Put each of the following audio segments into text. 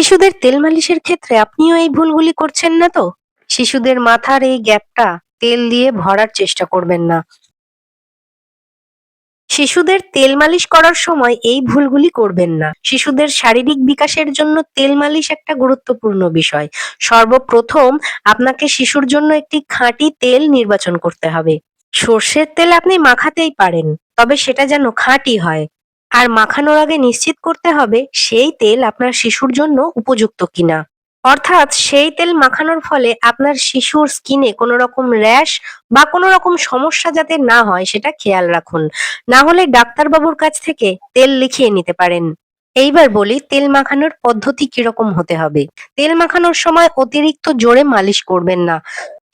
শিশুদের তেল মালিশের ক্ষেত্রে আপনিও এই ভুলগুলি করছেন না তো? শিশুদের মাথার এই গ্যাপটা তেল দিয়ে ভরার চেষ্টা করবেন না। শিশুদের তেল মালিশ করার সময় এই ভুলগুলি করবেন না। শিশুদের শারীরিক বিকাশের জন্য তেল মালিশ একটা গুরুত্বপূর্ণ বিষয়। সর্বপ্রথম আপনাকে শিশুর জন্য একটি খাঁটি তেল নির্বাচন করতে হবে। সর্ষের তেল আপনি মাখাতেই পারেন, তবে সেটা যেন খাঁটি হয়। আর মাখানোর আগে নিশ্চিত করতে হবে সেই তেল আপনার শিশুর জন্য উপযুক্ত কিনা। অর্থাৎ সেই তেল মাখানোর ফলে আপনার শিশুর স্কিনে কোনো রকম র‍্যাশ বা কোনো রকম সমস্যা যাতে না হয় সেটা খেয়াল রাখুন। না হলে ডাক্তারবাবুর কাছ থেকে তেল লিখিয়ে নিতে পারেন। এইবার বলি তেল মাখানোর পদ্ধতি কিরকম হতে হবে। তেল মাখানোর সময় অতিরিক্ত জোরে মালিশ করবেন না।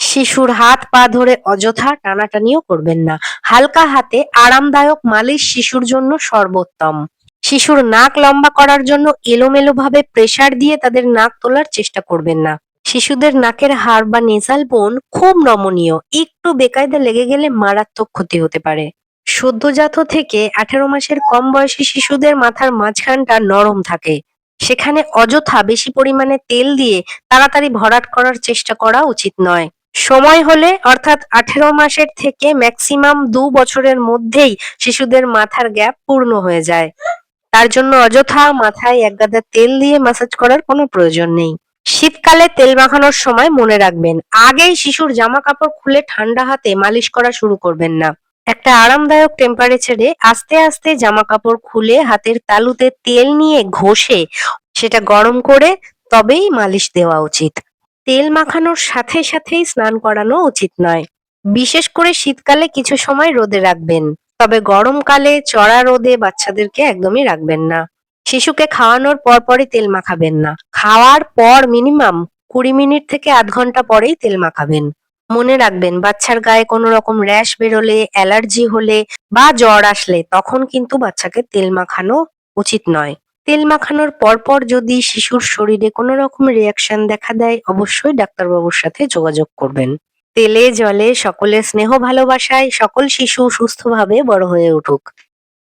শিশুর হাত পা ধরে অযথা টানাটানিও করবেন না। হালকা হাতে আরামদায়ক মালিশ শিশুর জন্য সর্বোত্তম। শিশুর নাক লম্বা করার জন্য এলোমেলো ভাবে প্রেসার দিয়ে তাদের নাক তোলার চেষ্টা করবেন না। শিশুদের নাকের হাড় বা নেসাল বোন খুব নমনীয়, একটু বেকায়দা লেগে গেলে মারাত্মক ক্ষতি হতে পারে। সদ্যজাত থেকে 18 মাসের কম বয়সী শিশুদের মাথার মাঝখানটা নরম থাকে। সেখানে অযথা বেশি পরিমাণে তেল দিয়ে তাড়াতাড়ি ভরাট করার চেষ্টা করা উচিত নয়। সময় হলে অর্থাৎ 18 মাসের থেকে ম্যাক্সিমাম 2 বছরের মধ্যেই শিশুদের মাথার গ্যাপ পূর্ণ হয়ে যায়। তার জন্য অযথা মাথায় একগাদা তেল দিয়ে ম্যাসাজ করার কোনো প্রয়োজন নেই। শীতকালে তেল মাখানোর সময় মনে রাখবেন, আগেই শিশুর জামা কাপড় খুলে ঠান্ডা হাতে মালিশ করা শুরু করবেন না। একটা আরামদায়ক টেম্পারেচারে আস্তে আস্তে জামা কাপড় খুলে হাতের তালুতে তেল নিয়ে ঘষে সেটা গরম করে তবেই মালিশ দেওয়া উচিত। তেল মাখানোর সাথে সাথেই স্নান করানো উচিত নয়। বিশেষ করে শীতকালে কিছু সময় রোদে রাখবেন, তবে গরমকালে চড়া রোদে বাচ্চাদেরকে একদমই রাখবেন না। শিশুকে খাওয়ানোর পরপরই তেল মাখাবেন না। খাওয়ার পর মিনিমাম 20 মিনিট থেকে আধ ঘন্টা পরেই তেল মাখাবেন। মনে রাখবেন, বাচ্চার গায়ে কোনো রকম র‍্যাশ বেরোলে, অ্যালার্জি হলে বা জ্বর আসলে তখন কিন্তু বাচ্চাকে তেল মাখানো উচিত নয়। তেল মাখানোর পরপর যদি শিশুর শরীরে কোনো রকম রিঅ্যাকশন দেখা দেয়, অবশ্যই ডাক্তারবাবুর সাথে যোগাযোগ করবেন। তেলে জলে সকলের স্নেহ ভালোবাসায় সকল শিশু সুস্থভাবে বড় হয়ে উঠুক।